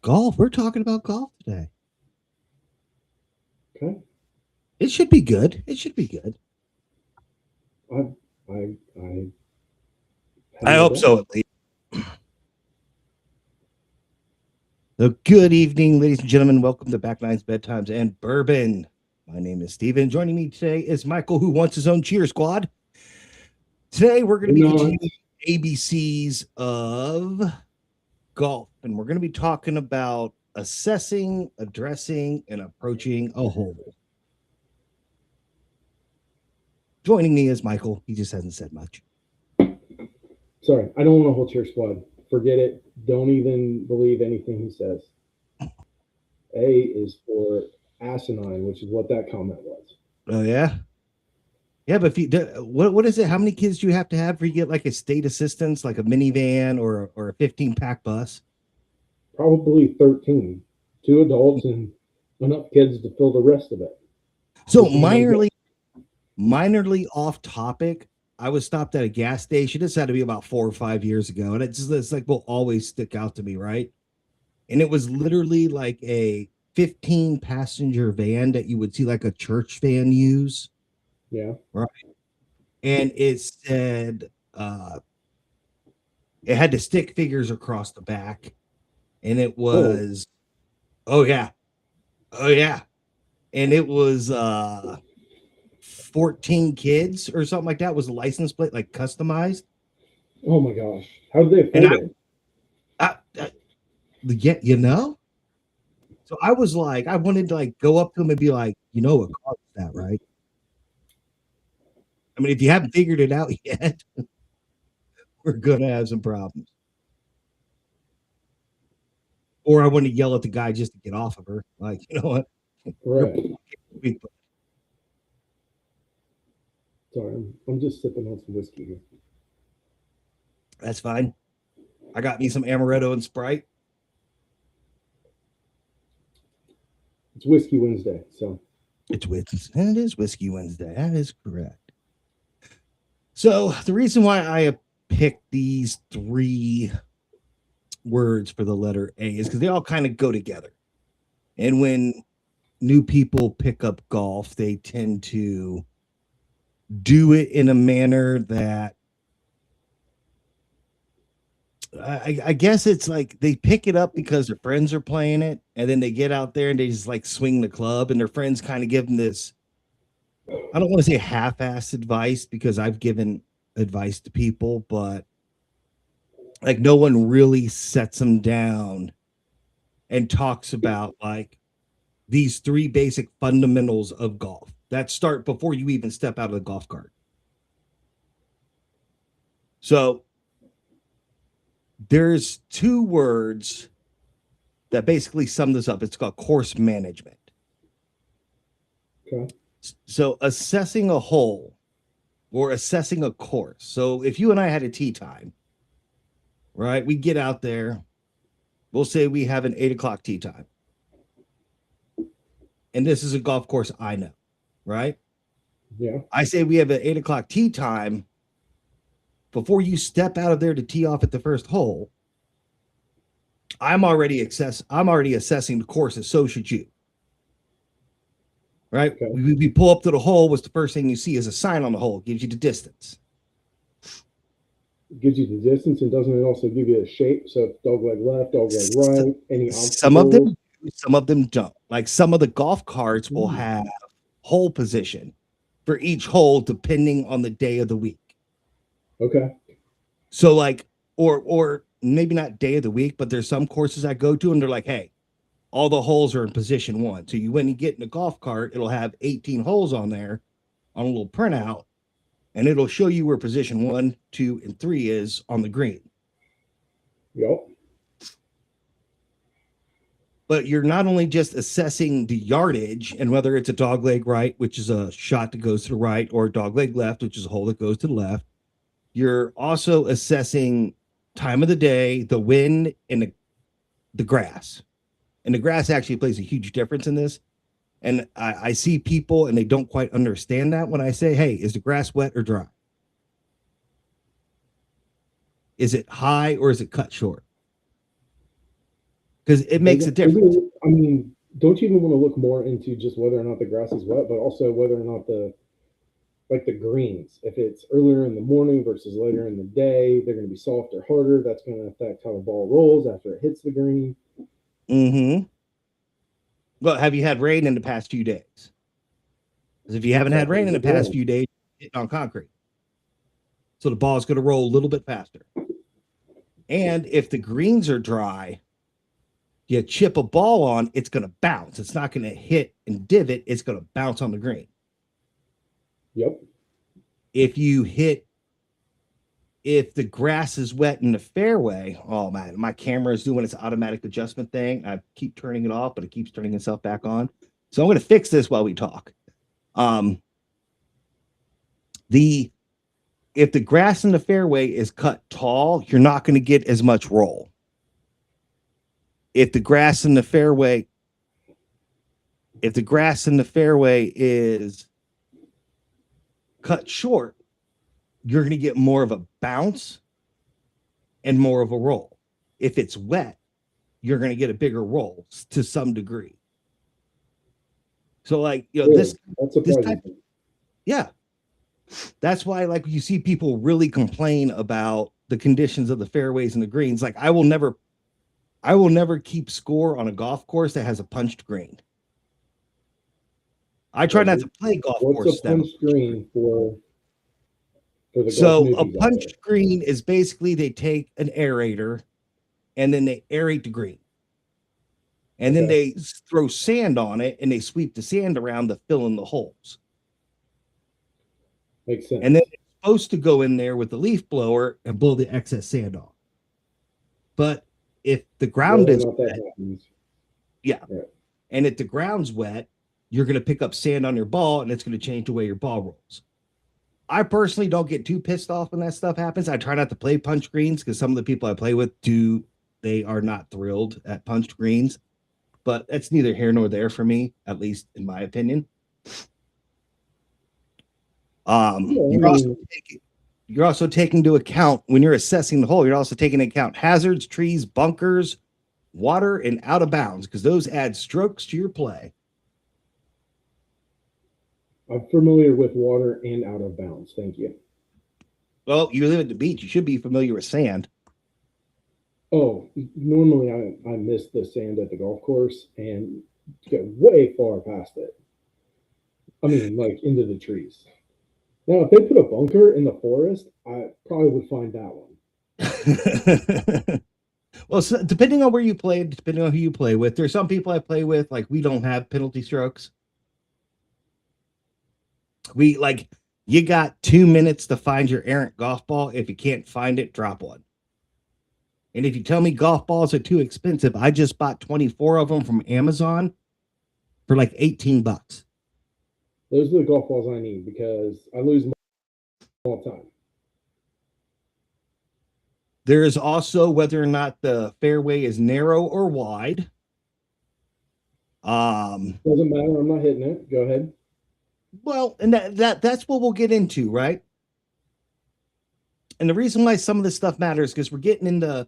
Golf. We're talking about golf today. Okay. It should be good. It should be good. I I have I no hope doubt. so, at least. So, good evening, ladies and gentlemen. Welcome to Back Nines Bedtimes and Bourbon. My name is Steven. Joining me today is Michael, who wants his own cheer squad. Today, we're going to We're be not. continuing ABCs of golf, and we're going to be talking about assessing, addressing, and approaching a hole. Joining me is Michael. He just hasn't said much. Sorry, I don't want a whole cheer squad. Forget it. Don't even believe anything he says. A is for asinine, which is what that comment was. Oh, yeah? Yeah, but if you what is it? How many kids do you have to have for you get like a state assistance, like a minivan or a 15 pack bus? Probably 13. Two adults and enough kids to fill the rest of it. So Which means I'm good. minorly off topic. I was stopped at a gas station. This had to be about 4 or 5 years ago, and it's like will always stick out to me, right? And it was literally like a 15 passenger van that you would see like a church van use, Yeah. right? And it had the stick figures across the back, and it Oh, was oh yeah, oh yeah, and it was 14 kids or something like that was a license plate like customized. oh my gosh. How did they And afford it? I yeah, you know, so I was like, I wanted to like go up to him and be like, you know what caused that, right? I mean, if you haven't figured it out yet, we're gonna have some problems. Or I want to yell at the guy just to get off of her, like, you know what, you're Right. weak, but Sorry, I'm just sipping on some whiskey here. that's fine. I got me some amaretto and Sprite. It's Whiskey Wednesday, so It is whiskey Wednesday. That is correct. So the reason why I picked these three words for the letter A is because they all kind of go together. And when new people pick up golf, they tend to do it in a manner that I guess it's like they pick it up because their friends are playing it, and then they get out there and they just like swing the club, and their friends kind of give them this. I don't want to say half-assed advice because I've given advice to people, but like no one really sets them down and talks about like these three basic fundamentals of golf that start before you even step out of the golf cart. So there's two words that basically sum this up. It's called course management. okay. So assessing a hole or assessing a course. So if you and I had a tee time, right? We get out there. We'll say we have an 8 o'clock tee time. And this is a golf course I know, right? Yeah. I say we have an 8 o'clock tee time. Before you step out of there to tee off at the first hole, I'm already assessing the course, and so should you. Right? Okay. We pull up to the hole. What's the first thing you see is a sign on the hole, gives you the distance. It gives you the distance, and doesn't it also give you a shape? So dog leg left, dog leg S- right, any Some of them, obstacles. do, some of them don't. Like some of the golf carts will Hmm. have hole position for each hole depending on the day of the week. Okay. So like, or maybe not day of the week, but there's some courses I go to and they're like, hey, all the holes are in position one. So you when you get in a golf cart, it'll have 18 holes on there on a little printout, and it'll show you where position one, two, and three is on the green. Yep. But you're not only just assessing the yardage and whether it's a dog leg right, which is a shot that goes to the right, or dog leg left, which is a hole that goes to the left. You're also assessing time of the day, the wind, and the grass. And the grass actually plays a huge difference in this. And I see people and they don't quite understand that when I say, hey, is the grass wet or dry? Is it high or is it cut short? because it makes a difference. I mean, don't you even want to look more into just whether or not the grass is wet, but also whether or not the greens, if it's earlier in the morning versus later in the day, they're going to be softer, harder. That's going to affect how the ball rolls after it hits the green. Mm-hmm. Well, have you had rain in the past few days? Because if you haven't had rain in the past few days, it's hitting on concrete. So the ball is going to roll a little bit faster. And if the greens are dry, you chip a ball on, it's going to bounce. It's not going to hit and divot. It's going to bounce on the green. Yep. If the grass is wet in the fairway, oh man, my camera is doing its automatic adjustment thing. I keep turning it off, but it keeps turning itself back on. So I'm going to fix this while we talk. If the grass in the fairway is cut tall, you're not going to get as much roll. If the grass in the fairway is cut short, you're going to get more of a bounce and more of a roll. If it's wet, you're going to get a bigger roll to some degree. So like, you know, this type, yeah. That's why, like, you see people really complain about the conditions of the fairways and the greens. Like, I will never keep score on a golf course that has a punched green. I try not to play golf course. What's a punched green for the so a punched green is basically they take an aerator and then they aerate the green. And then they throw sand on it and they sweep the sand around to fill in the holes. Makes sense. And then it's supposed to go in there with the leaf blower and blow the excess sand off. But if the ground is wet, and if the ground's wet, you're going to pick up sand on your ball and it's going to change the way your ball rolls. I personally don't get too pissed off when that stuff happens. I try not to play punch greens because some of the people I play with they are not thrilled at punched greens. But that's neither here nor there for me, at least in my opinion. You're also taking into account when you're assessing the hole, you're also taking into account hazards, trees, bunkers, water, and out of bounds, because those add strokes to your play. I'm familiar with water and out of bounds. Thank you. Well, you live at the beach. You should be familiar with sand. Oh, normally I miss the sand at the golf course and get way far past it. I mean, like into the trees. Now, if they put a bunker in the forest, I probably would find that one. Well, so depending on where you play, depending on who you play with, there's some people I play with, like, we don't have penalty strokes. You got 2 minutes to find your errant golf ball. If you can't find it, drop one. And if you tell me golf balls are too expensive, I just bought 24 of them from Amazon for like $18. Those are the golf balls I need because I lose them all the time. There is also whether or not the fairway is narrow or wide. Doesn't matter. I'm not hitting it. Go ahead. Well, and that's what we'll get into, right? And the reason why some of this stuff matters is because we're getting into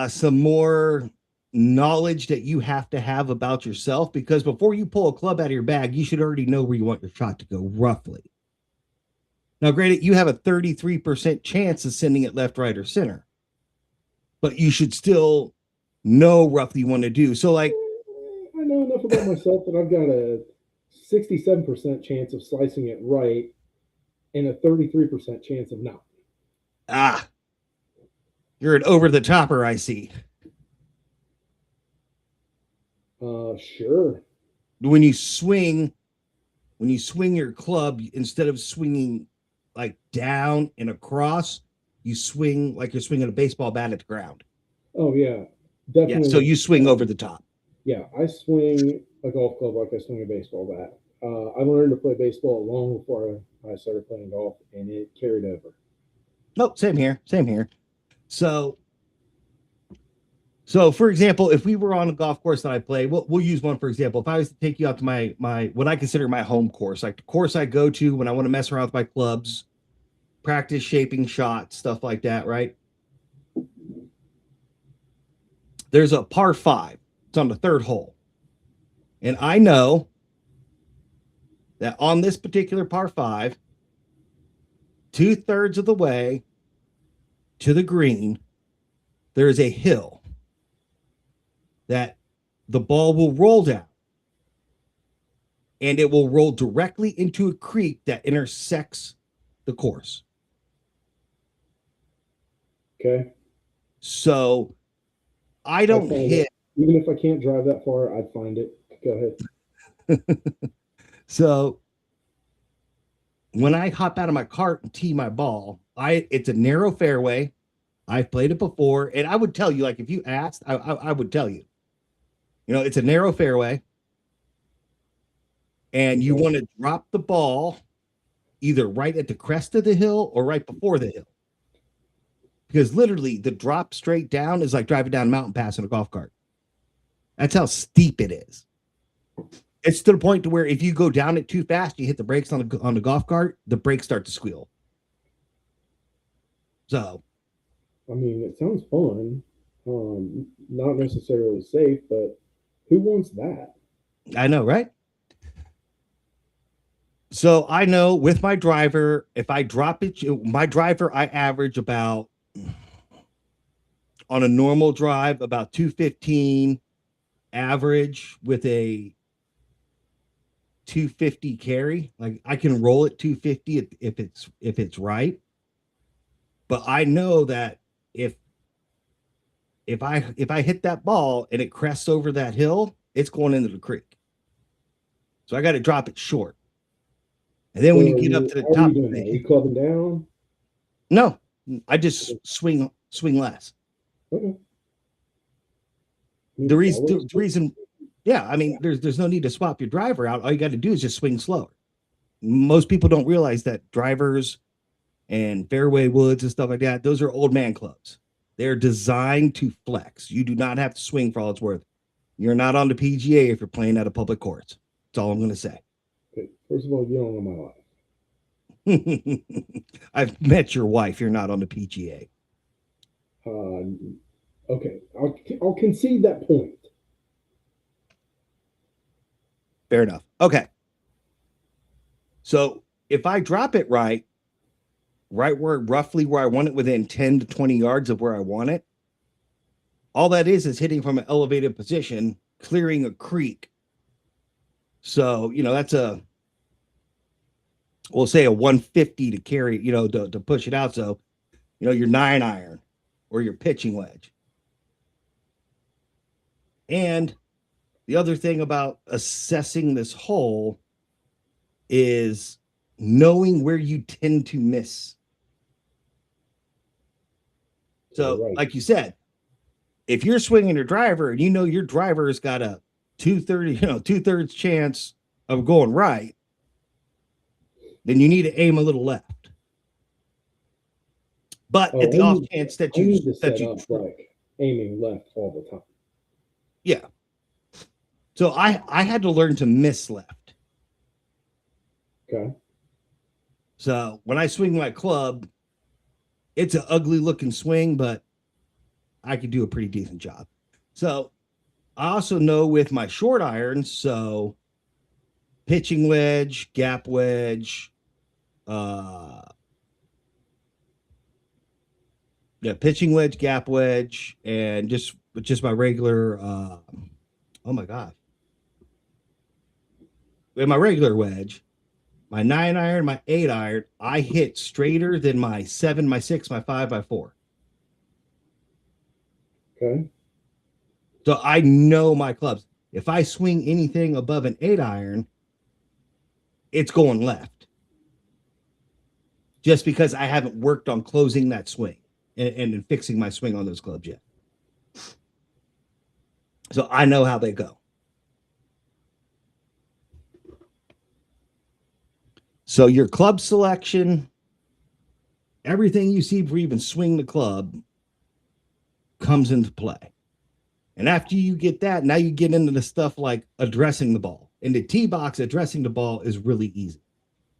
some more knowledge that you have to have about yourself, because before you pull a club out of your bag, you should already know where you want your shot to go roughly. Now, granted, you have a 33% chance of sending it left, right, or center, but you should still know roughly what to do. So, like, I know enough about myself that I've got a 67% chance of slicing it right and a 33% chance of not. You're an over-the-topper, I see. Sure. When you swing your club, instead of swinging like down and across, you swing like you're swinging a baseball bat at the ground. Oh yeah, definitely. Yeah, so you swing over the top. Yeah, I swing a golf club like I swing a baseball bat. I learned to play baseball long before I started playing golf, and it carried over. No, same here. So for example, if we were on a golf course that I play, we'll use one for example. If I was to take you out to my what I consider my home course, like the course I go to when I want to mess around with my clubs, practice shaping shots, stuff like that, right? there's a par 5. It's on the 3rd hole. And I know that on this particular par 5, 2/3 of the way to the green, there is a hill that the ball will roll down, and it will roll directly into a creek that intersects the course. Okay. So I don't hit. Even if I can't drive that far, I'd find it. Go ahead. So when I hop out of my cart and tee my ball, it's a narrow fairway. I've played it before, and I would tell you, like, if you asked, I would tell you. You know, it's a narrow fairway, and you want to drop the ball either right at the crest of the hill or right before the hill. Because literally the drop straight down is like driving down a mountain pass in a golf cart. That's how steep it is. It's to the point to where if you go down it too fast, you hit the brakes on the golf cart, the brakes start to squeal. So, I mean, it sounds fun. Not necessarily safe, but who wants that? I know, right? So I know with my driver, if I drop it, my driver, I average about, on a normal drive, about 215 average with a 250 carry. Like I can roll it 250 if it's right. But I know that if I hit that ball and it crests over that hill, it's going into the creek. So I got to drop it short. And then when you get up to the top, are you clubbing down? No, I just swing less. Okay. The reason, yeah, I mean, there's no need to swap your driver out. All you got to do is just swing slower. Most people don't realize that drivers and fairway woods and stuff like that, those are old man clubs. They're designed to flex. You do not have to swing for all it's worth. You're not on the PGA if you're playing at a public course. That's all I'm going to say. Okay. First of all, you don't know my life. I've met your wife. You're not on the PGA. Okay, I'll concede that point. Fair enough. Okay. So if I drop it right where roughly where I want it, within 10 to 20 yards of where I want it, all that is hitting from an elevated position, clearing a creek. So, you know, that's we'll say a 150 to carry, you know, to push it out. So, you know, your 9-iron or your pitching wedge. And the other thing about assessing this hole is knowing where you tend to miss. So, right, like you said, if you're swinging your driver and you know your driver's got a 2/3 chance of going right, then you need to aim a little left. But at the off chance that you like aiming left all the time. Yeah. So I had to learn to miss left. Okay. So when I swing my club, it's an ugly looking swing, but I could do a pretty decent job. So I also know with my short irons, so pitching wedge, gap wedge, pitching wedge, gap wedge, and just my regular oh my god. With my regular wedge, my 9-iron, my 8-iron, I hit straighter than my 7, my 6, my 5 by 4. Okay. So I know my clubs. If I swing anything above an 8-iron, it's going left. Just because I haven't worked on closing that swing and fixing my swing on those clubs yet. So I know how they go. So your club selection, everything you see for even swing the club comes into play. And after you get that, now you get into the stuff like addressing the ball. In the tee box, addressing the ball is really easy.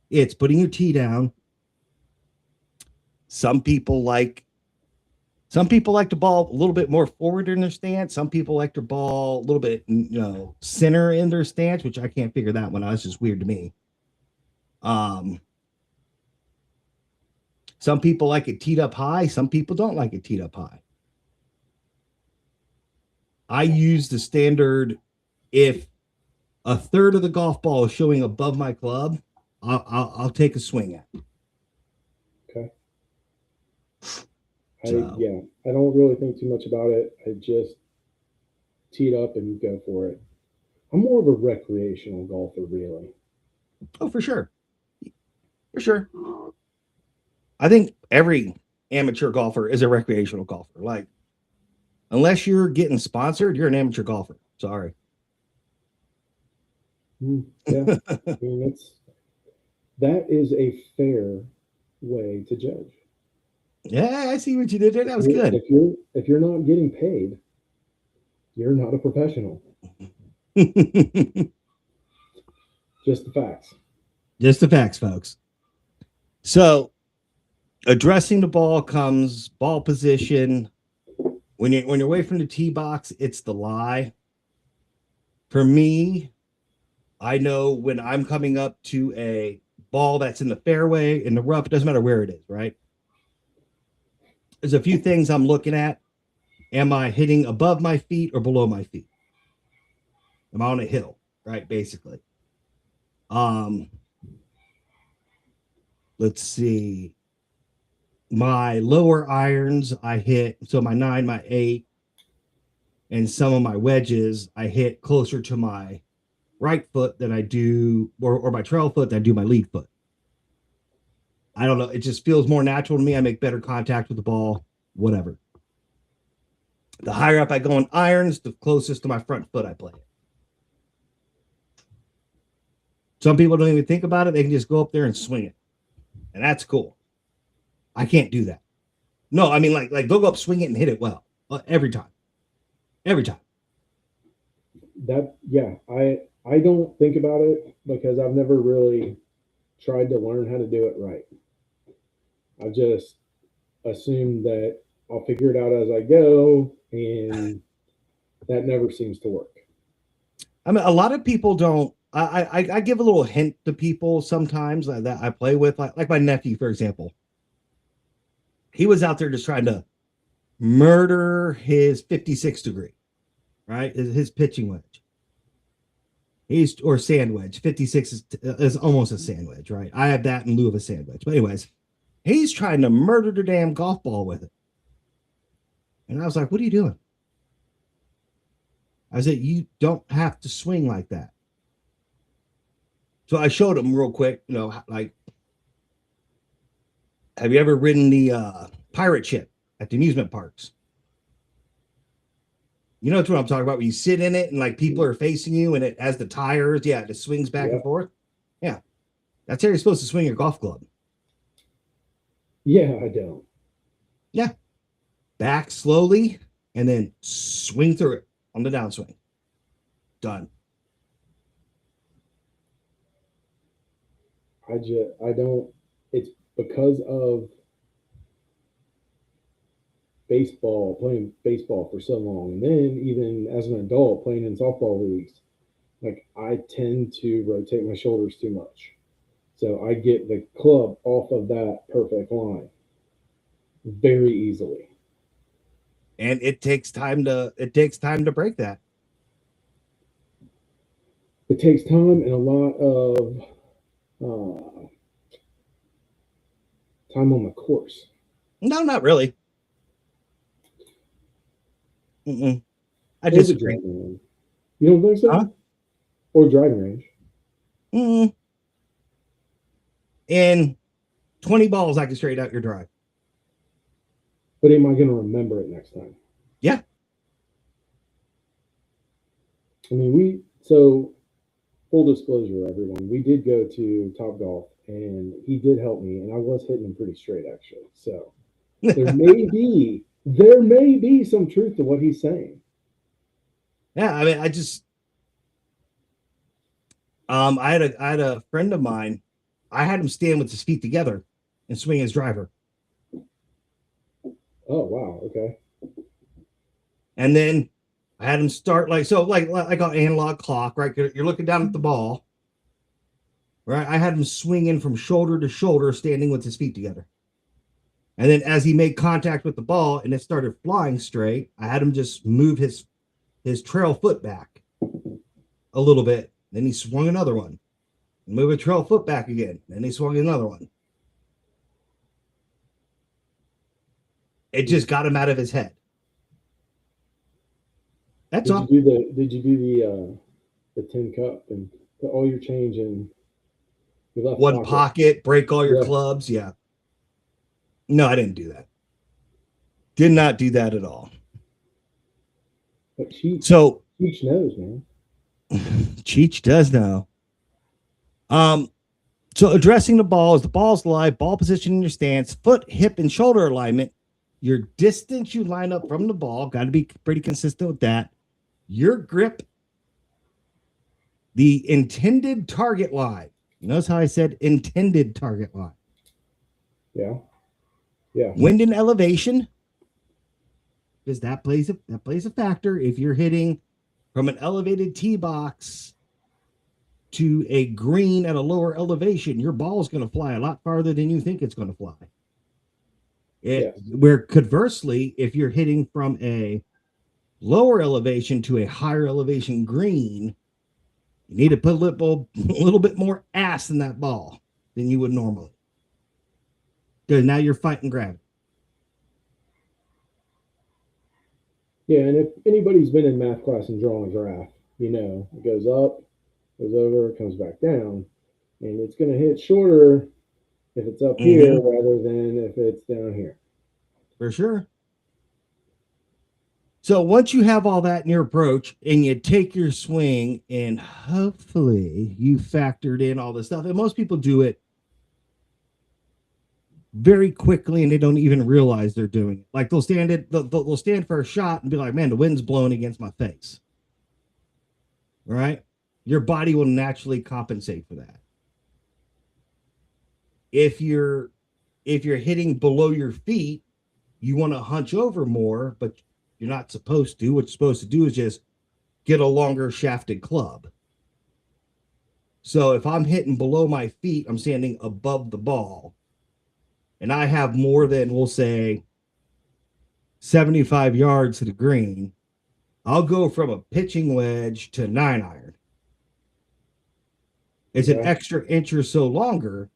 It's putting your tee down. Some people like Some people like the ball a little bit more forward in their stance. Some people like their ball a little bit, center in their stance, which I can't figure that one out. It's just weird to me. Some people like it teed up high. Some people don't like it teed up high. I use the standard if a third of the golf ball is showing above my club, I'll take a swing at. Okay. I So, don't really think too much about it. I just tee it up and go for it. I'm more of a recreational golfer, really. oh, for sure. For sure. I think every amateur golfer is a recreational golfer. Like, unless you're getting sponsored, you're an amateur golfer. Sorry. Yeah. I mean, that is a fair way to judge. Yeah, I see what you did there. That was good. If you're not getting paid, you're not a professional. Just the facts. Just the facts, folks. So, addressing the ball comes ball position. When you're away from the tee box, it's the lie. For me, I know when I'm coming up to a ball that's in the fairway, in the rough, it doesn't matter where it is, right? There's a few things I'm looking at. Am I hitting above my feet or below my feet? Am I on a hill, right? Basically. Let's see. My lower irons, I hit, so my 9, my 8, and some of my wedges, I hit closer to my right foot than I do, or my trail foot than I do my lead foot. I don't know. It just feels more natural to me. I make better contact with the ball, whatever. The higher up I go in irons, the closest to my front foot I play it. Some people don't even think about it. They can just go up there and swing it. And that's cool. I can't do that. No, I mean, like they'll go up, swing it, and hit it well every time. Every time. I don't think about it because I've never really tried to learn how to do it right. I've just assumed that I'll figure it out as I go, and that never seems to work. I mean, a lot of people don't. I give a little hint to people sometimes that I play with, like my nephew, for example. He was out there just trying to murder his 56 degree, right? His pitching wedge. Or sand wedge. 56 is almost a sand wedge, right? I have that in lieu of a sand wedge. But anyways, he's trying to murder the damn golf ball with it. And I was like, what are you doing? I said, you don't have to swing like that. So I showed him real quick, like, have you ever ridden the pirate ship at the amusement parks? You know what I'm talking about? Where you sit in it and like people are facing you and it has the tires. Yeah, it swings back and forth. Yeah. That's how you're supposed to swing your golf club. Yeah, I don't. Yeah. Back slowly and then swing through it on the downswing. Done. I don't. It's because of playing baseball for so long, and then even as an adult playing in softball leagues, like I tend to rotate my shoulders too much. So I get the club off of that perfect line very easily. And it takes time to break that. It takes time and a lot of time on the course. No, not really. I disagree. You don't think so? Huh? Or driving range. In 20 balls, I can straighten out your drive. But am I going to remember it next time? Yeah. I mean, so full disclosure, everyone, we did go to Top Golf and he did help me, and I was hitting him pretty straight, actually. So there may be some truth to what he's saying. Yeah, I mean, I had a friend of mine. I had him stand with his feet together and swing his driver. Oh wow. Okay. And then I had him start like an analog clock, right? You're looking down at the ball, right? I had him swinging from shoulder to shoulder, standing with his feet together. And then as he made contact with the ball and it started flying straight, I had him just move his trail foot back a little bit. Then he swung another one. Move a trail foot back again. Then he swung another one. It just got him out of his head. That's all. Did you do the tin cup and put all your change in your left One pocket, break all your clubs? Yeah. No, I didn't do that. Did not do that at all. But Cheech knows, man. Cheech does know. So addressing the ball's live, ball position in your stance, foot, hip, and shoulder alignment, your distance you line up from the ball, got to be pretty consistent with that. Your grip, the intended target line. Notice how I said intended target line. Yeah. Yeah. Wind and elevation, because that plays a factor. If you're hitting from an elevated tee box to a green at a lower elevation, your ball is going to fly a lot farther than you think it's going to fly. Where conversely, if you're hitting from a lower elevation to a higher elevation green, you need to put a little bit more ass in that ball than you would normally. Because now you're fighting gravity. Yeah, and if anybody's been in math class and drawing a graph, you know, it goes up, goes over, comes back down, and it's going to hit shorter if it's up here rather than if it's down here. For sure. So once you have all that in your approach and you take your swing and hopefully you factored in all this stuff, and most people do it very quickly and they don't even realize they're doing it. Like they'll stand for a shot and be like, man, the wind's blowing against my face. Right? Your body will naturally compensate for that. If you're hitting below your feet, you want to hunch over more, but you're not supposed to. What you're supposed to do is just get a longer shafted club. So if I'm hitting below my feet, I'm standing above the ball, and I have more than, we'll say, 75 yards to the green, I'll go from a pitching wedge to 9-iron. It's an extra inch or so longer,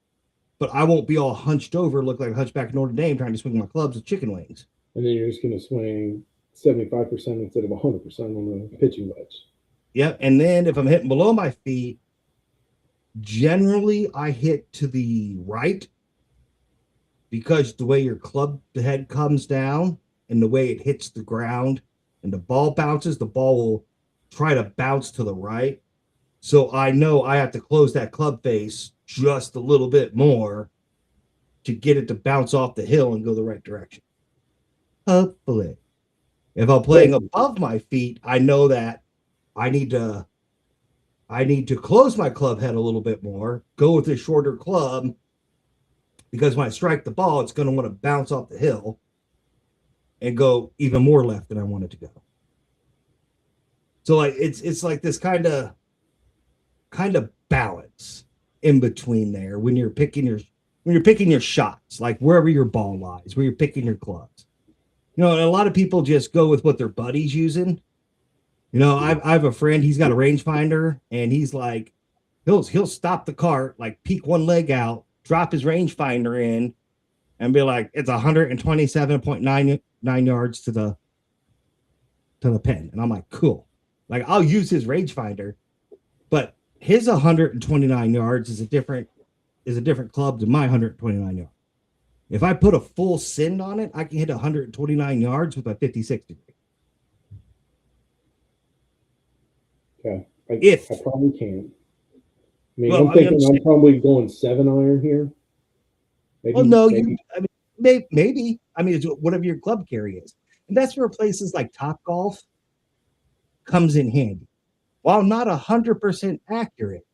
but I won't be all hunched over, look like a hunchback in Notre Dame trying to swing my clubs with chicken wings. And then you're just going to swing 75% instead of 100% on the pitching wedge. Yep. And then if I'm hitting below my feet, generally I hit to the right, because the way your club head comes down and the way it hits the ground and the ball bounces, the ball will try to bounce to the right. So I know I have to close that club face just a little bit more to get it to bounce off the hill and go the right direction. Hopefully. If I'm playing above my feet, I know that I need to close my club head a little bit more, go with a shorter club, because when I strike the ball, it's going to want to bounce off the hill and go even more left than I want it to go. So like it's like this kind of balance in between there when you're picking your shots, like wherever your ball lies, where you're picking your clubs. You know, and a lot of people just go with what their buddy's using. You know, I have a friend, he's got a rangefinder, and he's like, he'll stop the cart, like peek one leg out, drop his rangefinder in, and be like, it's 127.99 yards to the pin. And I'm like, cool. Like, I'll use his rangefinder, but his 129 yards is a different club than my 129 yards. If I put a full send on it, I can hit 129 yards with a 56 degree. Okay. I probably can't. I mean, I'm probably going 7-iron here. Maybe, maybe. I mean, it's whatever your club carry is. And that's where places like Topgolf comes in handy. While not 100% accurate,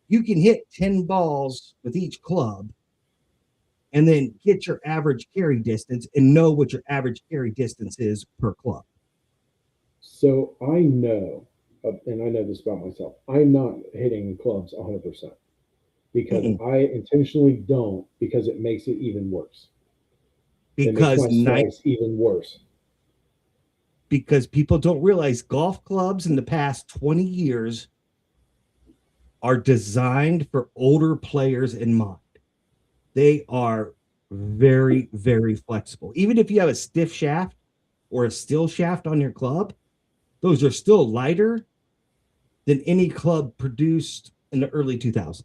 you can hit 10 balls with each club and then get your average carry distance and know what your average carry distance is per club. So I know, and I know this about myself. I'm not hitting clubs 100% because Mm-mm. I intentionally don't because it makes it even worse. It makes Because my slice even worse. because people don't realize golf clubs in the past 20 years are designed for older players in mind. They are very, very flexible. Even if you have a stiff shaft or a still shaft on your club, those are still lighter than any club produced in the early 2000s.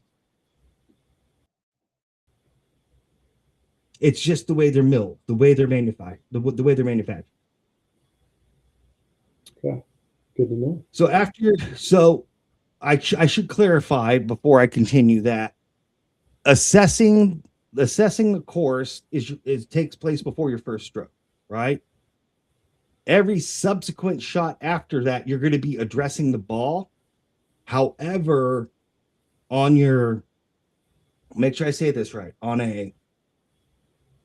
It's just the way they're milled, the way they're manufactured, the way they're manufactured. Okay, good to know. So I should clarify before I continue that assessing the course is takes place before your first stroke, right? Every subsequent shot after that, you're going to be addressing the ball. However, on your make sure I say this right, on a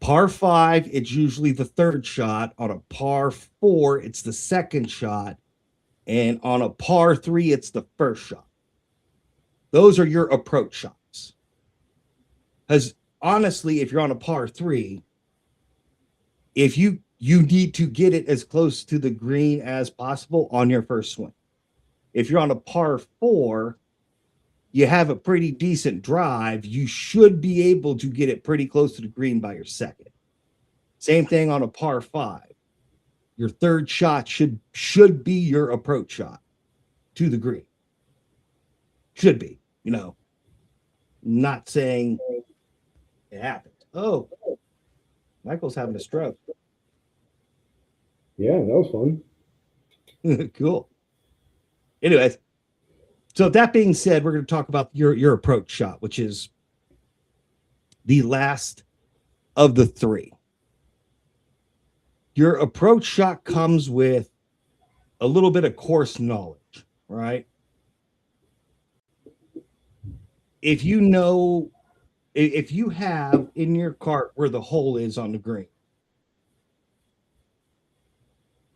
par 5, it's usually the third shot. On a par 4, it's the second shot. And on a par 3, it's the first shot. Those are your approach shots. Because honestly, if you're on a par 3, if you need to get it as close to the green as possible on your first swing. If you're on a par 4, you have a pretty decent drive. You should be able to get it pretty close to the green by your second. Same thing on a par 5. Your third shot should be your approach shot to the green. Should be, not saying it happened. Oh, Michael's having a stroke. Yeah, that was fun. Cool. Anyways, so that being said, we're going to talk about your approach shot, which is the last of the 3. Your approach shot comes with a little bit of course knowledge, right? If you have in your cart where the hole is on the green,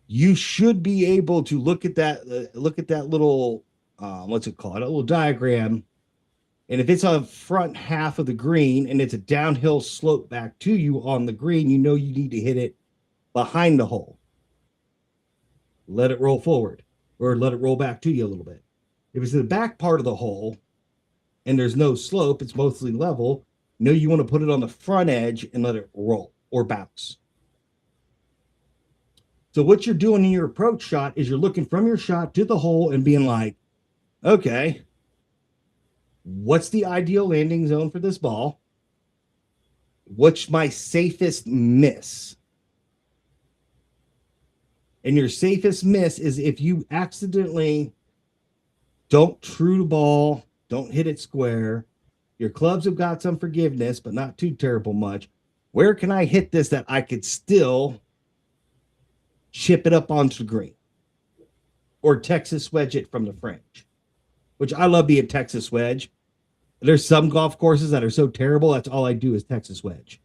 you should be able to look at that little what's it called, a little diagram, and if it's on the front half of the green and it's a downhill slope back to you on the green, you need to hit it behind the hole. Let it roll forward or let it roll back to you a little bit. If it's in the back part of the hole and there's no slope, it's mostly level, you want to put it on the front edge and let it roll or bounce. So what you're doing in your approach shot is you're looking from your shot to the hole and being like, okay, what's the ideal landing zone for this ball? What's my safest miss? And your safest miss is if you accidentally don't true the ball, don't hit it square. Your clubs have got some forgiveness, but not too terrible much. Where can I hit this that I could still chip it up onto the green or Texas wedge it from the fringe, which I love being Texas wedge. There's some golf courses that are so terrible. That's all I do is Texas wedge.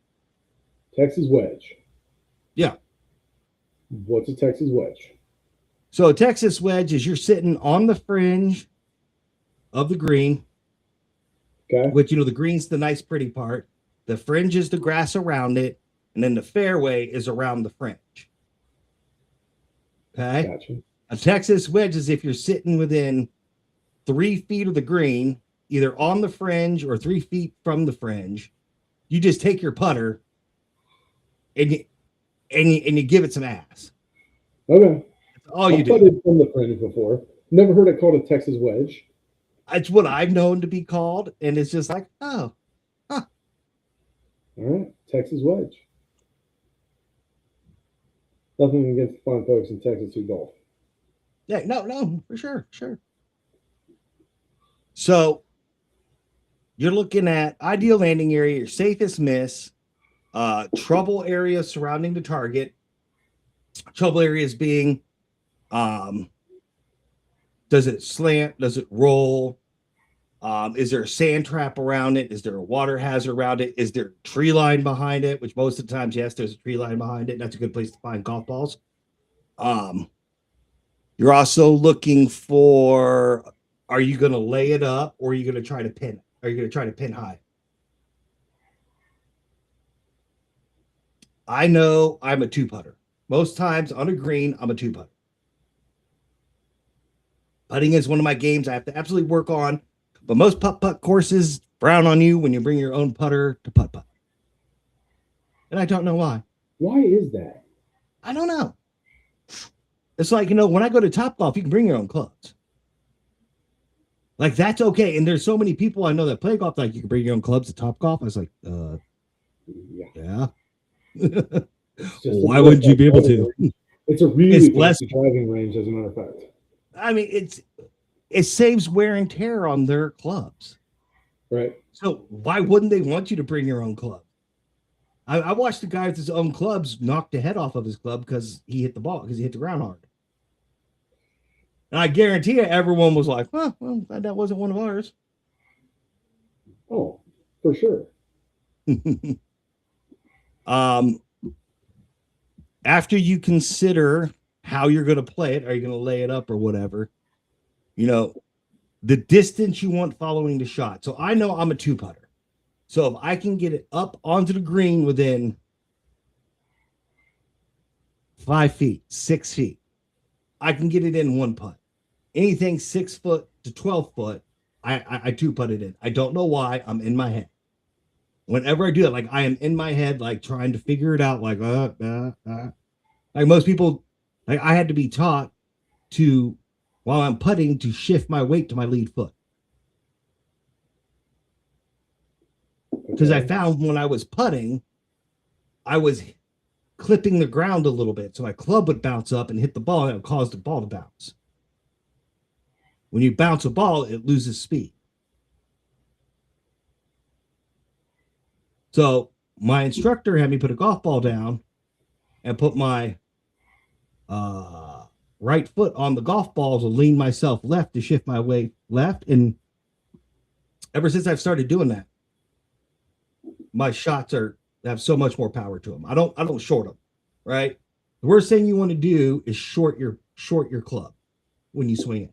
Texas wedge. Yeah. What's a Texas wedge? So a Texas wedge is you're sitting on the fringe of the green, okay, which, the green's the nice, pretty part. The fringe is the grass around it. And then the fairway is around the fringe. Okay. Gotcha. A Texas wedge is if you're sitting within 3 feet of the green, either on the fringe or 3 feet from the fringe. You just take your putter and you give it some ass. Okay. That's all you I've do. putted from the fringe before. Never heard it called a Texas wedge. It's what I've known to be called, and it's just like, oh, huh. All right, Texas wedge. Nothing against the fine folks in Texas who golf. Yeah, no, for sure. So you're looking at ideal landing area, your safest miss, trouble area surrounding the target. Trouble areas being, does it slant? Does it roll? Is there a sand trap around it? Is there a water hazard around it? Is there a tree line behind it? Which most of the times, yes, there's a tree line behind it. That's a good place to find golf balls. You're also looking for, are you going to lay it up or are you going to try to pin it? Are you going to try to pin high? I know I'm a two putter. Most times on a green, I'm a two putter. Putting is one of my games I have to absolutely work on, but most putt courses frown on you when you bring your own putter to putt. And I don't know why. Why is that? I don't know. It's like, when I go to Topgolf, you can bring your own clubs. Like, that's okay. And there's so many people I know that play golf, like, you can bring your own clubs to Topgolf. I was like, yeah. Why wouldn't you be able to? It's a really less driving range, as a matter of fact. I mean, it saves wear and tear on their clubs. Right. So why wouldn't they want you to bring your own club? I watched the guy with his own clubs knock the head off of his club because he hit the ball, because he hit the ground hard. And I guarantee you, everyone was like, well, that wasn't one of ours. Oh, for sure. After you consider how you're going to play it, are you going to lay it up or whatever? The distance you want following the shot. So I know I'm a two putter. So if I can get it up onto the green within 5 feet, 6 feet, I can get it in one putt. Anything 6 foot to 12 foot, I two putt it in. I don't know why. I'm in my head. Whenever I do it, like I am in my head, like trying to figure it out, like like most people, like I had to be taught to, while I'm putting, to shift my weight to my lead foot. Because I found when I was putting, I was clipping the ground a little bit. So my club would bounce up and hit the ball, and it would cause the ball to bounce. When you bounce a ball, it loses speed. So my instructor had me put a golf ball down and put my right foot on the golf ball to lean myself left to shift my weight left. And ever since I've started doing that, my shots have so much more power to them. I don't short them, right? The worst thing you want to do is short your club when you swing it.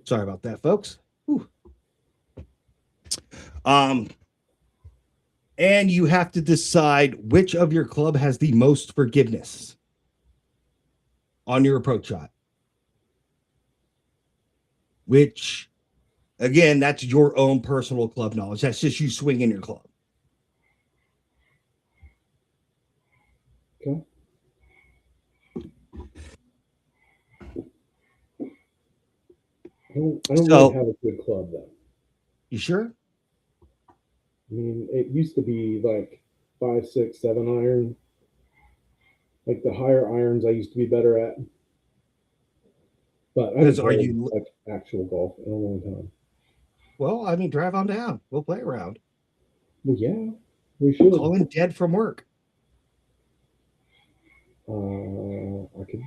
Sorry about that, folks. Whew. And you have to decide which of your club has the most forgiveness on your approach shot. Which, again, that's your own personal club knowledge. That's just you swinging your club. Okay. I don't really have a good club, though. You sure? I mean, it used to be like 5, 6, 7 iron. Like the higher irons I used to be better at. But I haven't played like actual golf in a long time. Well, I mean, drive on down. We'll play around. Well, yeah, we should. Call in dead from work. I could.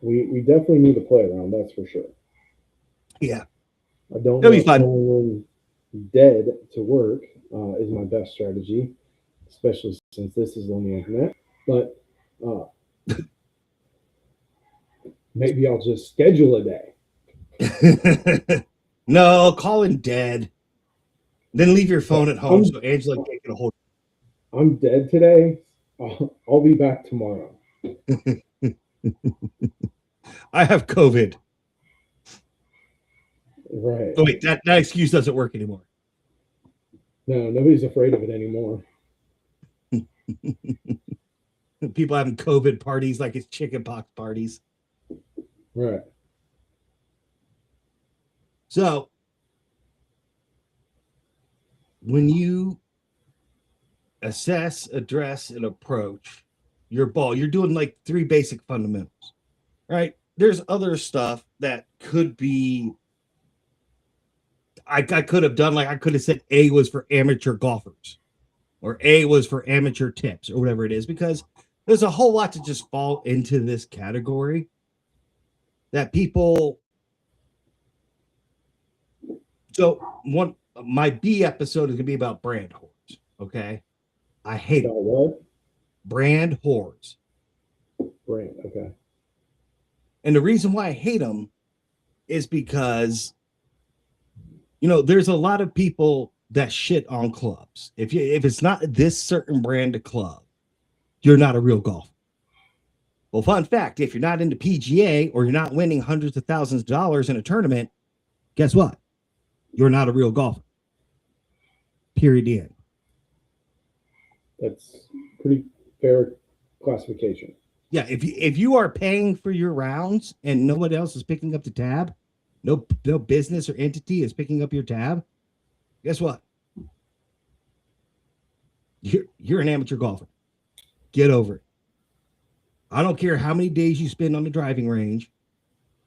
We definitely need to play around. That's for sure. Yeah. I don't know if calling dead to work is my best strategy, especially since this is on the internet. But maybe I'll just schedule a day. No, call in dead. Then leave your phone at home so Angela can't get a hold of it. I'm dead today. I'll be back tomorrow. I have COVID. Right. Oh, wait, that excuse doesn't work anymore. No, nobody's afraid of it anymore. People having COVID parties like it's chickenpox parties. Right. So, when you assess, address, and approach your ball, you're doing like 3 basic fundamentals, right? There's other stuff that could be, I could have done, like I could have said A was for amateur golfers or A was for amateur tips or whatever it is, because there's a whole lot to just fall into this category. that people. So my B episode is gonna be about brand whores. Okay, I hate About what? brand whores, Brand. Okay. and the reason why I hate them is because there's a lot of people that shit on clubs. If it's not this certain brand of club, you're not a real golfer. Well, fun fact: if you're not into PGA or you're not winning hundreds of thousands of dollars in a tournament, guess what? You're not a real golfer. Period. The end. That's pretty fair classification. Yeah, if you are paying for your rounds and nobody else is picking up the tab, no business or entity is picking up your tab, guess what? You're an amateur golfer. Get over it. I don't care how many days you spend on the driving range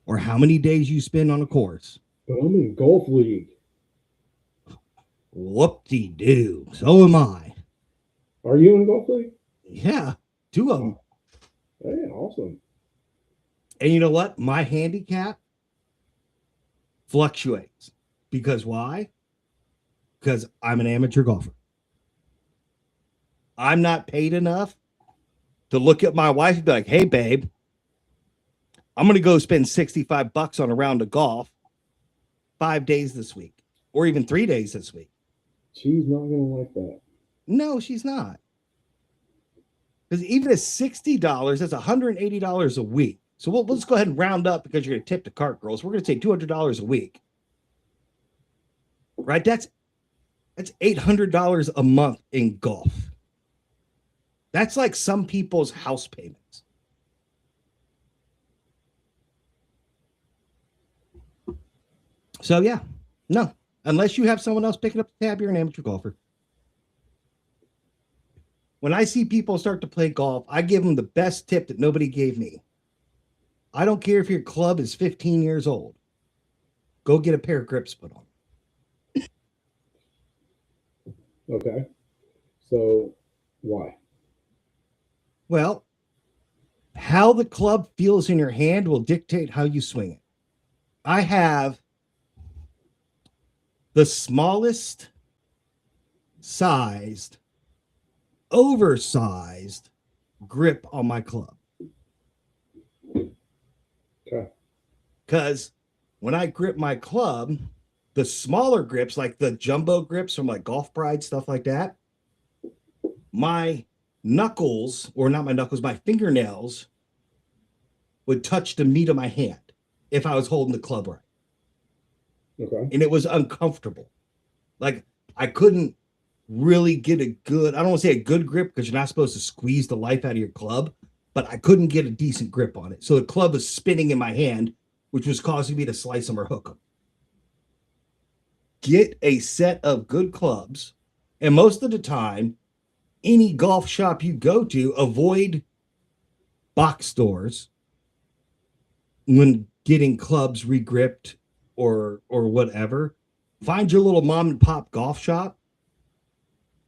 or how many days you spend on a course. But I'm in golf league. Whoop-de-doo. So am I. Are you in golf league? Yeah, 2 of them. Hey, awesome. And you know what? My handicap fluctuates. Because why? Because I'm an amateur golfer. I'm not paid enough to look at my wife and be like, hey, babe, I'm going to go spend $65 on a round of golf 5 days this week or even 3 days this week. She's not going to like that. No, she's not. Because even at $60, that's $180 a week. So let's go ahead and round up because you're going to tip the cart girls. We're going to say $200 a week. Right? That's $800 a month in golf. That's like some people's house payments. So yeah, no, unless you have someone else picking up the tab, you're an amateur golfer. When I see people start to play golf, I give them the best tip that nobody gave me. I don't care if your club is 15 years old. Go get a pair of grips put on. Okay. So why? Well, how the club feels in your hand will dictate how you swing it. I have the smallest sized, oversized grip on my club. Okay. Because when I grip my club, the smaller grips, like the jumbo grips from like Golf Pride, stuff like that, my knuckles, or not my knuckles, my fingernails would touch the meat of my hand if I was holding the club right. Okay. And it was uncomfortable. Like I couldn't really get a good, I don't want to say a good grip because you're not supposed to squeeze the life out of your club, but I couldn't get a decent grip on it. So the club was spinning in my hand, which was causing me to slice them or hook them. Get a set of good clubs. And most of the time, any golf shop you go to, avoid box stores when getting clubs regripped or whatever. Find your little mom and pop golf shop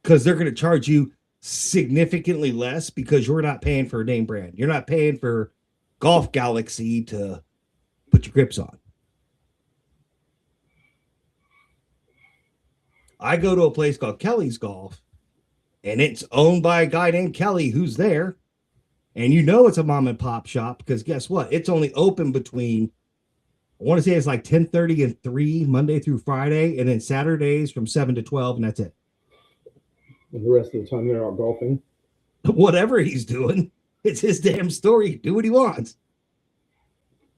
because they're going to charge you significantly less because you're not paying for a name brand. You're not paying for Golf Galaxy to put your grips on. I go to a place called Kelly's Golf, and it's owned by a guy named Kelly who's there. And you know it's a mom and pop shop because guess what? It's only open between, I want to say it's like 10:30 and 3 Monday through Friday, and then Saturdays from 7 to 12, and that's it. And the rest of the time they're out golfing. Whatever he's doing, it's his damn story. Do what he wants.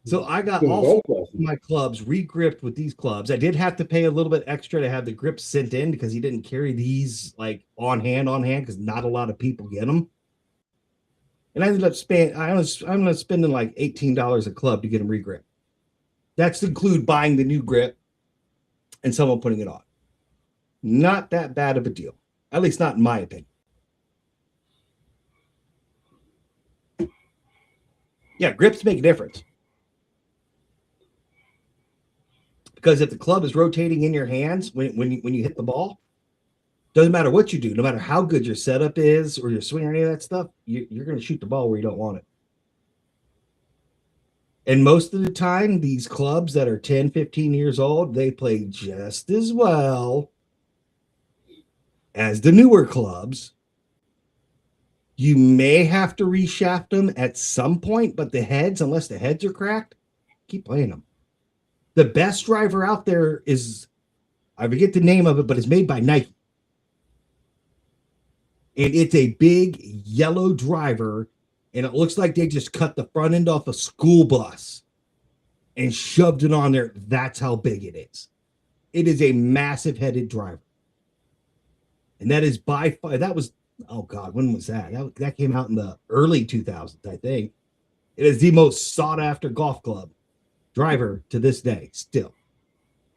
So I got all my clubs regripped with these clubs. I did have to pay a little bit extra to have the grips sent in because he didn't carry these like on hand because not a lot of people get them. And I ended up spending like $18 a club to get them regripped. That's to include buying the new grip and someone putting it on. Not that bad of a deal, at least not in my opinion. Yeah, grips make a difference. Because if the club is rotating in your hands when you hit the ball, doesn't matter what you do, no matter how good your setup is or your swing or any of that stuff, you're going to shoot the ball where you don't want it. And most of the time, these clubs that are 10, 15 years old, they play just as well as the newer clubs. You may have to reshaft them at some point, but the heads, unless the heads are cracked, keep playing them. The best driver out there is, I forget the name of it, but it's made by Nike. And it's a big yellow driver, and it looks like they just cut the front end off a school bus and shoved it on there. That's how big it is. It is a massive headed driver. And that is by far, that was, oh God, when was that? That came out in the early 2000s, I think. It is the most sought after golf club driver to this day, still.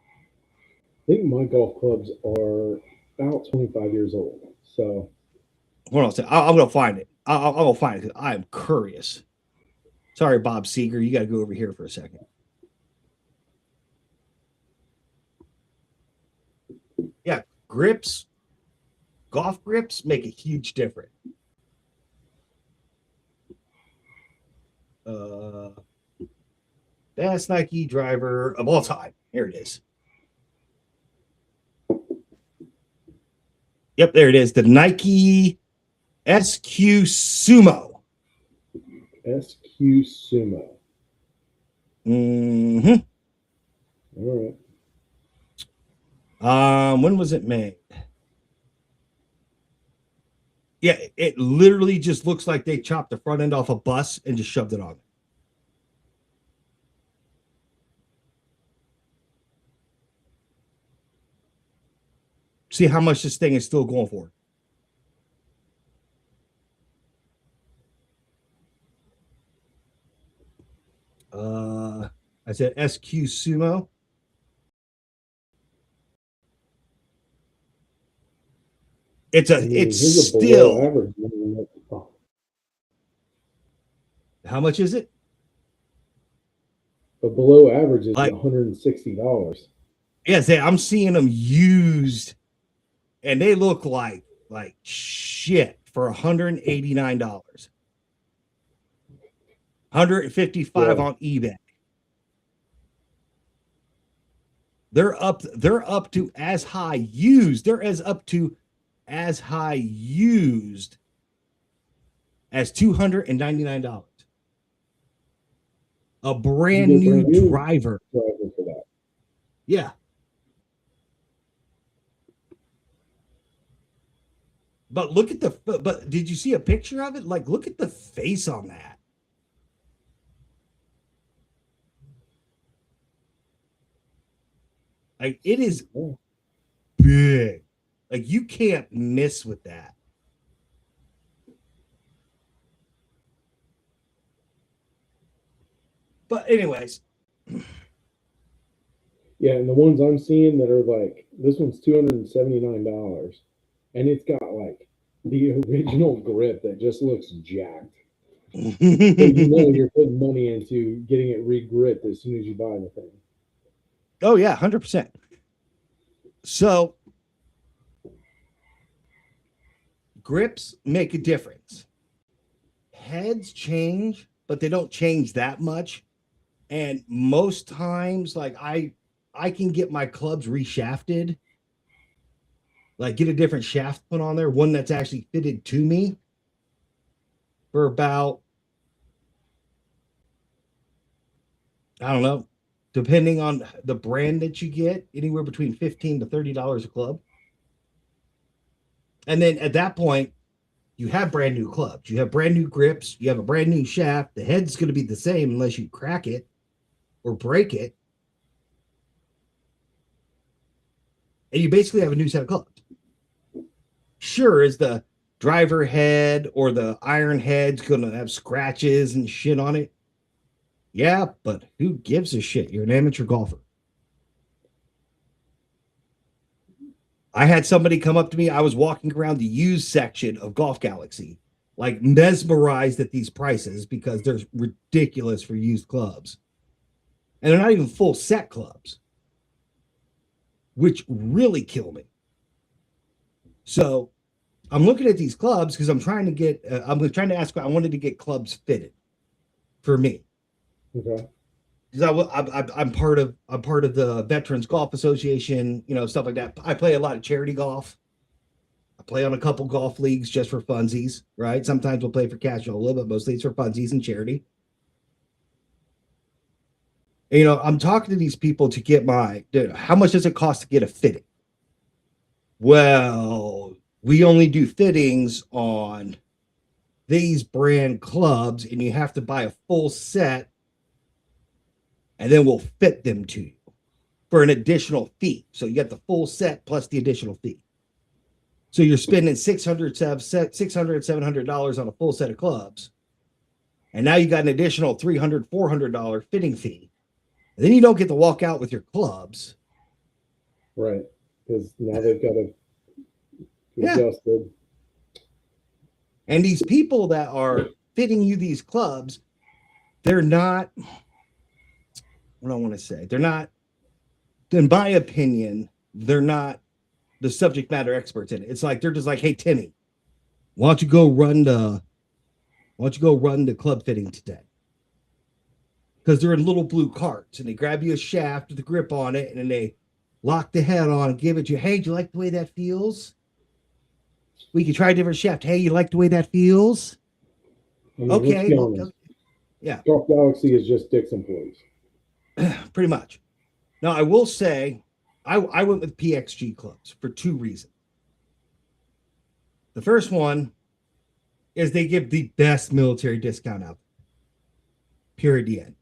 I think my golf clubs are about 25 years old. So Hold on a second. I'm going to find it. I'll go find it because I am curious. Sorry, Bob Seeger. You got to go over here for a second. Yeah, grips, golf grips make a huge difference. Best Nike driver of all time. Here it is. Yep, there it is. The Nike SQ Sumo. SQ Sumo. Mm-hmm. All right. When was it made? Yeah, it literally just looks like they chopped the front end off a bus and just shoved it on. See how much this thing is still going for. I said SQ Sumo. It's still average. How much is it? But below average is like $160. Yes, I'm seeing them used, and they look like shit for $189. 155 on eBay. They're up to as high used. They're up to as high used as $299. A brand new driver for that. Yeah. But look at but did you see a picture of it? Like, look at the face on that. Like, it is big. Like, you can't miss with that. But anyways. Yeah, and the ones I'm seeing that are like, this one's $279. And it's got like the original grip that just looks jacked. So you know you're putting money into getting it re-gripped as soon as you buy the thing. Oh yeah, 100%. So grips make a difference. Heads change, but they don't change that much. And most times, like I can get my clubs reshafted, like get a different shaft put on there, one that's actually fitted to me, for about, I don't know, depending on the brand that you get, anywhere between $15 to $30 a club. And then at that point, you have brand new clubs. You have brand new grips. You have a brand new shaft. The head's going to be the same unless you crack it or break it. And you basically have a new set of clubs. Sure, is the driver head or the iron head's going to have scratches and shit on it? Yeah, but who gives a shit? You're an amateur golfer. I had somebody come up to me. I was walking around the used section of Golf Galaxy, like mesmerized at these prices because they're ridiculous for used clubs. And they're not even full set clubs, which really kill me. So I'm looking at these clubs because I'm trying to ask, I wanted to get clubs fitted for me. Okay. because I'm part of the Veterans Golf Association, stuff like that. I play a lot of charity golf. I play on a couple golf leagues just for funsies, right? Sometimes we'll play for cashola, but mostly it's for funsies and charity. And, I'm talking to these people to get how much does it cost to get a fitting? Well, we only do fittings on these brand clubs, and you have to buy a full set, and then we'll fit them to you for an additional fee. So you get the full set plus the additional fee. So you're spending $600, $700 on a full set of clubs. And now you got an additional $300, $400 fitting fee. And then you don't get to walk out with your clubs. Right. Because now they've got to be Yeah. adjusted. And these people that are fitting you these clubs, they're not, what do I want to say? They're not, in my opinion, they're not the subject matter experts in it. It's like, they're just like, hey, Timmy, why don't you go run the club fitting today? Because they're in little blue carts, and they grab you a shaft with a grip on it, and then they lock the head on and give it to you. Hey, do you like the way that feels? We can try a different shaft. Hey, you like the way that feels? I mean, Okay. Yeah. Golf Galaxy is just Dick's employees. Pretty much. Now, I will say, I went with PXG clubs for two reasons. The first one is they give the best military discount out. Period. The end.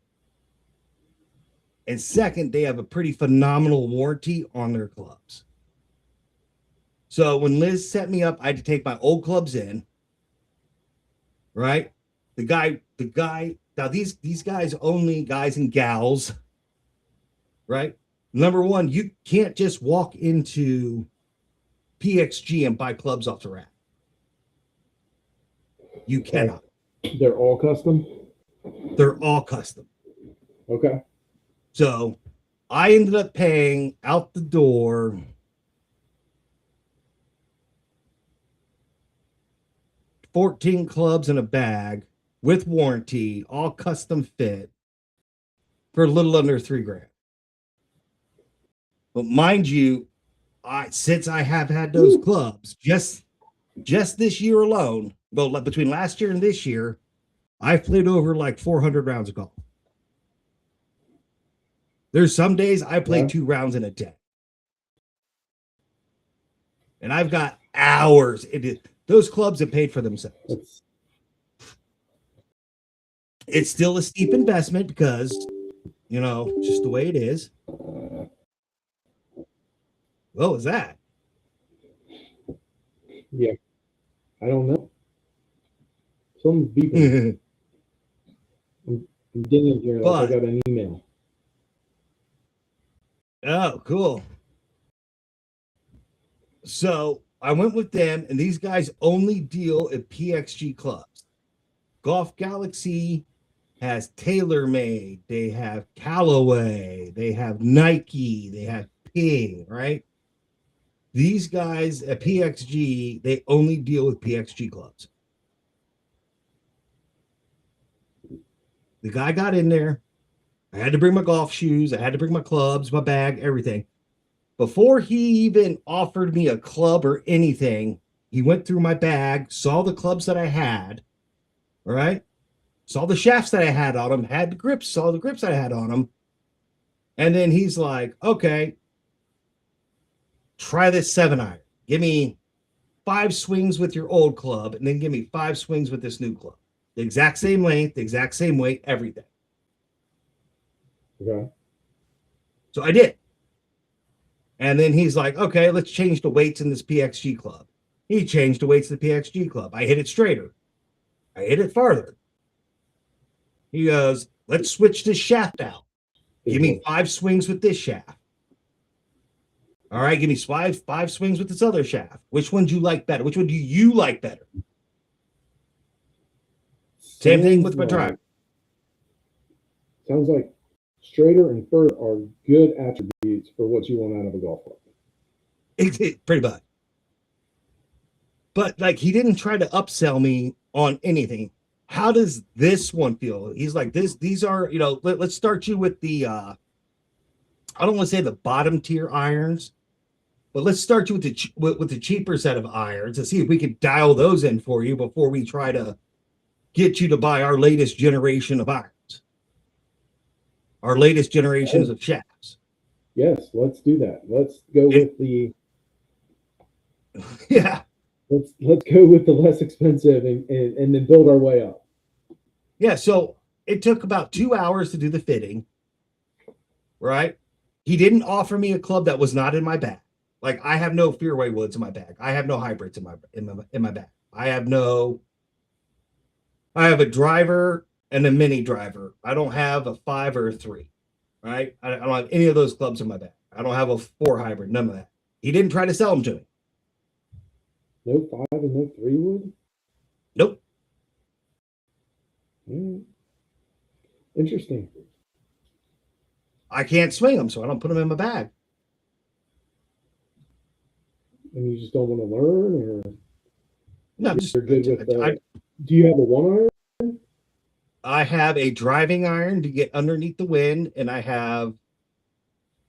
And second, they have a pretty phenomenal warranty on their clubs. So when Liz set me up, I had to take my old clubs in. Right? The guy, now these guys only guys and gals, right? Number one, you can't just walk into PXG and buy clubs off the rack. You cannot. They're all custom? They're all custom. Okay. So I ended up paying out the door $14 clubs in a bag with warranty, all custom fit for a little under $3,000. But mind you, since I have had those clubs just this year alone, well, between last year and this year, I played over like 400 rounds of golf. There's some days I play 2 rounds in a day. And I've got hours. Those clubs have paid for themselves. It's still a steep investment because, just the way it is. What was that? Yeah. I don't know. Someone's beeping. I'm dinging here like I got an email. Oh, cool. So I went with them, and these guys only deal at PXG clubs. Golf Galaxy has TaylorMade, they have Callaway, they have Nike, they have Ping, right? These guys at PXG, they only deal with PXG clubs. The guy got in there. I had to bring my golf shoes. I had to bring my clubs, my bag, everything. Before he even offered me a club or anything, he went through my bag, saw the clubs that I had, all right? Saw the shafts that I had on them, had the grips, saw the grips I had on them. And then he's like, okay, try this 7-iron. Give me 5 swings with your old club, and then give me 5 swings with this new club. The exact same length, the exact same weight, everything. Okay. So I did. And then he's like, okay, let's change the weights in this PXG club. He changed the weights of the PXG club. I hit it straighter. I hit it farther. He goes, let's switch this shaft out. Give me 5 swings with this shaft. All right, give me 5 swings with this other shaft. Which one do you like better? Which one do you like better? Same thing with my drive. Sounds like straighter and further are good attributes for what you want out of a golf club. Pretty much. But like, he didn't try to upsell me on anything. how does this one feel? He's like, these are, let's start you with the I don't want to say the bottom tier irons, but let's start you with the cheaper set of irons to see if we can dial those in for you before we try to get you to buy our latest generation of irons, our latest generations of shafts. Yes, let's do that. Let's go with the Yeah. let's go with the less expensive and then build our way up. Yeah. So it took about 2 hours to do the fitting, right? He didn't offer me a club that was not in my bag. Like I have no fairway woods in my bag. I have no hybrids in my bag. I have a driver and a mini driver. I don't have a 5 or a 3, right? I don't have any of those clubs in my bag. I don't have a 4 hybrid, none of that. He didn't try to sell them to me. No 5 and no 3 wood? Nope. Interesting. I can't swing them, so I don't put them in my bag. And you just don't want to learn, or No, I'm you're good with the, do you have a 1 iron? I have a driving iron to get underneath the wind, and I have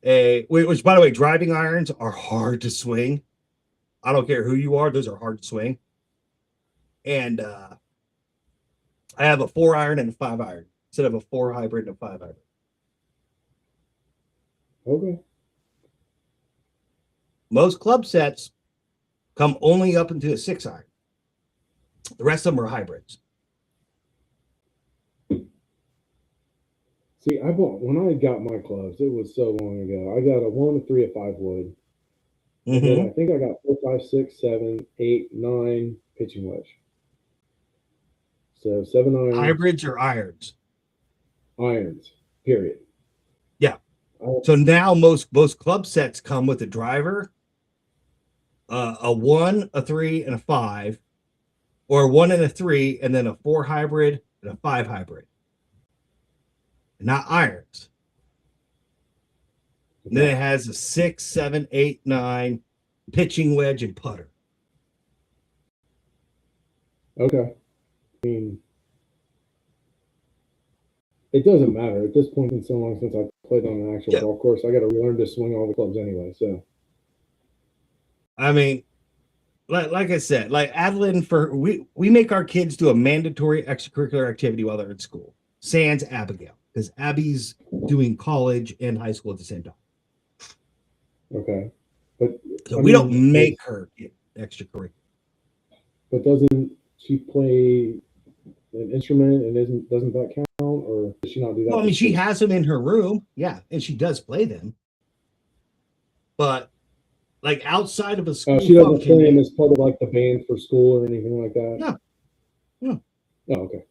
which by the way, driving irons are hard to swing. I don't care who you are, those are hard to swing. And I have a 4 iron and a 5 iron instead of a 4 hybrid and a 5 hybrid. Okay. Most club sets come only up into a 6 iron. The rest of them are hybrids. See, when I got my clubs, it was so long ago. I got a 1, a 3, a 5 wood. And then I think I got 4, 5, 6, 7, 8, 9 pitching wedge. So 7 irons. Hybrids or irons? Irons, period. Yeah. So now most club sets come with a driver, a 1, a 3, and a 5, or a 1 and a 3, and then a 4 hybrid and a 5 hybrid. Not irons. Okay. And then it has a 6, 7, 8, 9 pitching wedge and putter. Okay. I mean, it doesn't matter at this point. In so long since I played on an actual golf course, I got to relearn to swing all the clubs anyway. So, I mean, like I said, like Adeline, we make our kids do a mandatory extracurricular activity while they're in school. Sans Abigail, because Abby's doing college and high school at the same time. Okay, but so we don't make her get extracurricular. But doesn't she play an instrument, and doesn't that count, or does she not do that? Well, I mean, she has them in her room, yeah, and she does play them. But like outside of a school, she doesn't play them as part of like the band for school or anything like that. No. Oh, okay.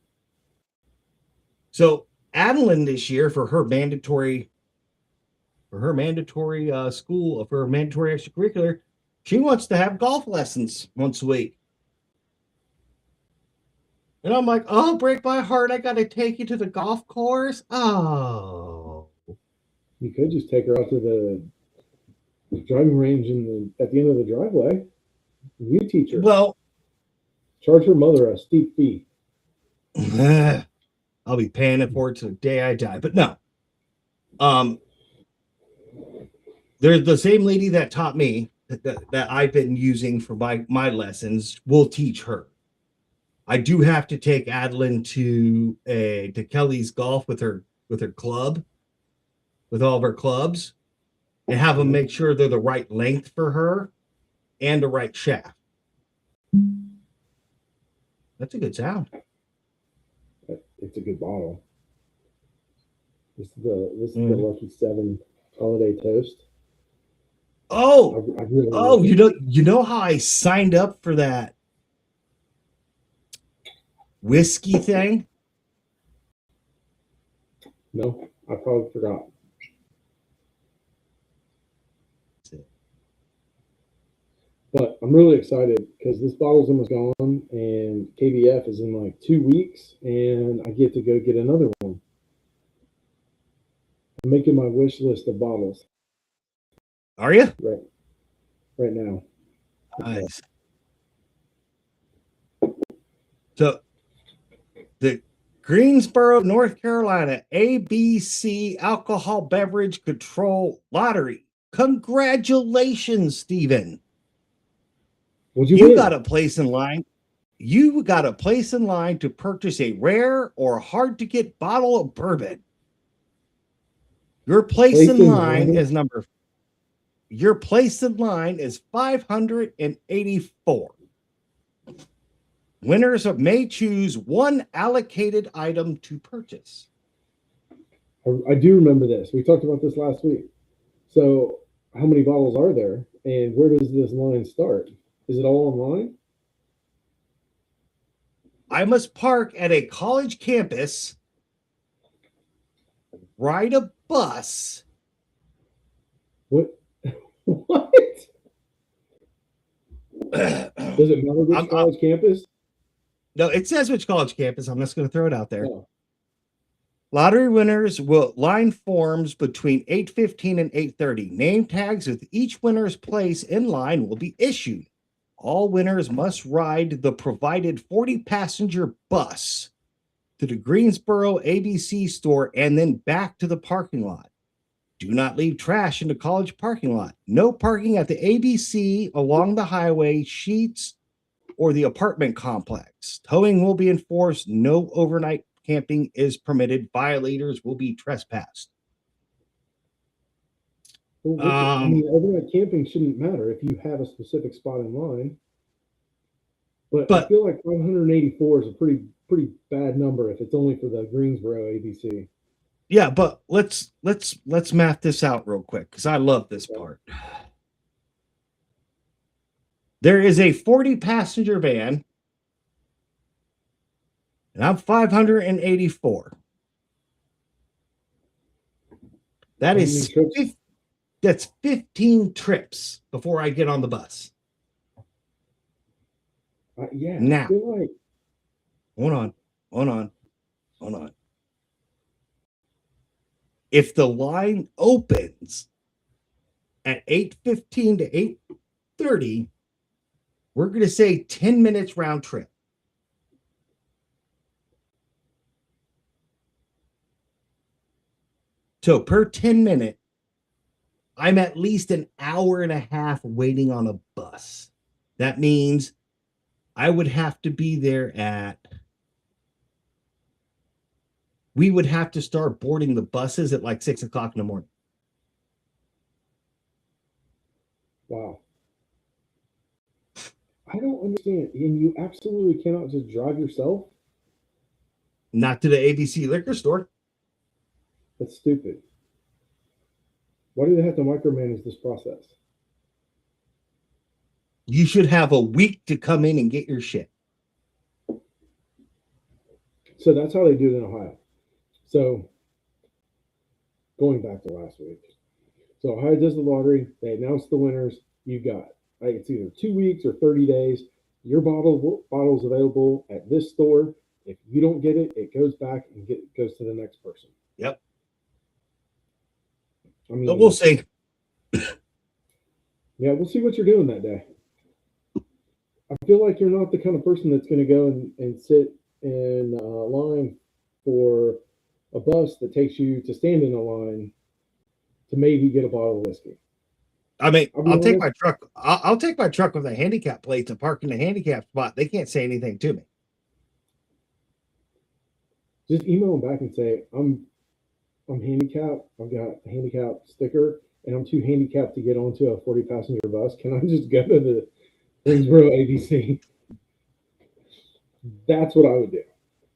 So Adeline this year for her mandatory school, for her mandatory extracurricular, she wants to have golf lessons once a week. And I'm like, oh, break my heart. I got to take you to the golf course. Oh. You could just take her out to the driving range at the end of the driveway. You teach her. Well, charge her mother a steep fee. I'll be paying it for it to the day I die. But no. There's the same lady that taught me that I've been using for my lessons will teach her. I do have to take Adeline to Kelly's golf with her club, with all of her clubs, and have them make sure they're the right length for her and the right shaft. That's a good sound. It's a good bottle. This is the Lucky 7 holiday toast. Oh, I really like you know how I signed up for that whiskey thing? No, I probably forgot. But I'm really excited because this bottle's almost gone and KBF is in like 2 weeks and I get to go get another one. I'm making my wish list of bottles. Are you? Right now. Nice. So The Greensboro, North Carolina ABC Alcohol Beverage Control Lottery. Congratulations, Stephen. What'd you You win? got a place in line. You got a place in line to purchase a rare or hard to get bottle of bourbon. Your place in line is your place in line is 584. Winners may choose one allocated item to purchase. I do remember this. We talked about this last week. So, how many bottles are there, and where does this line start? Is it all online? I must park at a college campus, ride a bus. What? What? Does it matter which college campus? No, it says which college campus. I'm just going to throw it out there. Oh. Lottery winners will line forms between 8:15 and 8:30. Name tags with each winner's place in line will be issued. All winners must ride the provided 40-passenger bus to the Greensboro ABC store and then back to the parking lot. Do not leave trash in the college parking lot. No parking at the ABC, along the highway, sheets, or the apartment complex. Towing will be enforced. No overnight camping is permitted. Violators will be trespassed. Well, I mean, overnight camping shouldn't matter if you have a specific spot in line. But I feel like 584 is a pretty bad number if it's only for the Greensboro ABC. Yeah, but let's math this out real quick because I love this part. There is a 40-passenger van, and I'm 584. That is that's 15 trips before I get on the bus. Yeah. Now, I feel like... hold on. If the line opens at 8:15 to 8:30, we're going to say 10 minutes round trip. So per 10-minute, I'm at least an hour and a half waiting on a bus. That means I would have to be there we would have to start boarding the buses at like 6 o'clock in the morning. Wow. I don't understand. And you absolutely cannot just drive yourself? Not to the ABC liquor store. That's stupid. Why do they have to micromanage this process? You should have a week to come in and get your shit. So that's how they do it in Ohio. So going back to last week. So Ohio does the lottery. They announce the winners. You got it's either 2 weeks or 30 days. Your bottle's available at this store. If you don't get it, it goes back and goes to the next person. Yep. I mean, but we'll see. Yeah, we'll see what you're doing that day. I feel like you're not the kind of person that's going to go and sit in a line for a bus that takes you to stand in a line to maybe get a bottle of whiskey. I mean, I'll take my truck. I'll take my truck with a handicap plate to park in the handicap spot. They can't say anything to me. Just email them back and say, I'm handicapped. I've got a handicap sticker, and I'm too handicapped to get onto a 40-passenger bus. Can I just go to the Greensboro ABC? That's what I would do.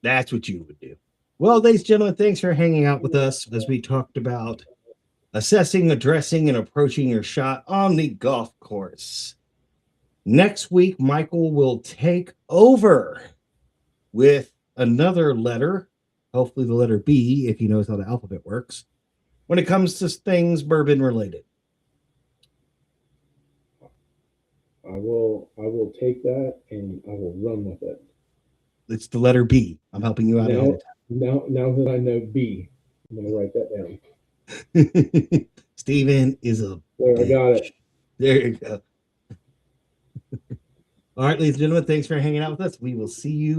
That's what you would do. Well, ladies and gentlemen, thanks for hanging out with us as we talked about assessing, addressing, and approaching your shot on the golf course. Next week, Michael will take over with another letter, hopefully the letter B, if he knows how the alphabet works, when it comes to things bourbon related. I will take that and I will run with it. It's the letter B. I'm helping you out. Now that I know B, I'm going to write that down. Steven is a there, bitch. I got it. There you go. All right, ladies and gentlemen, thanks for hanging out with us. We will see you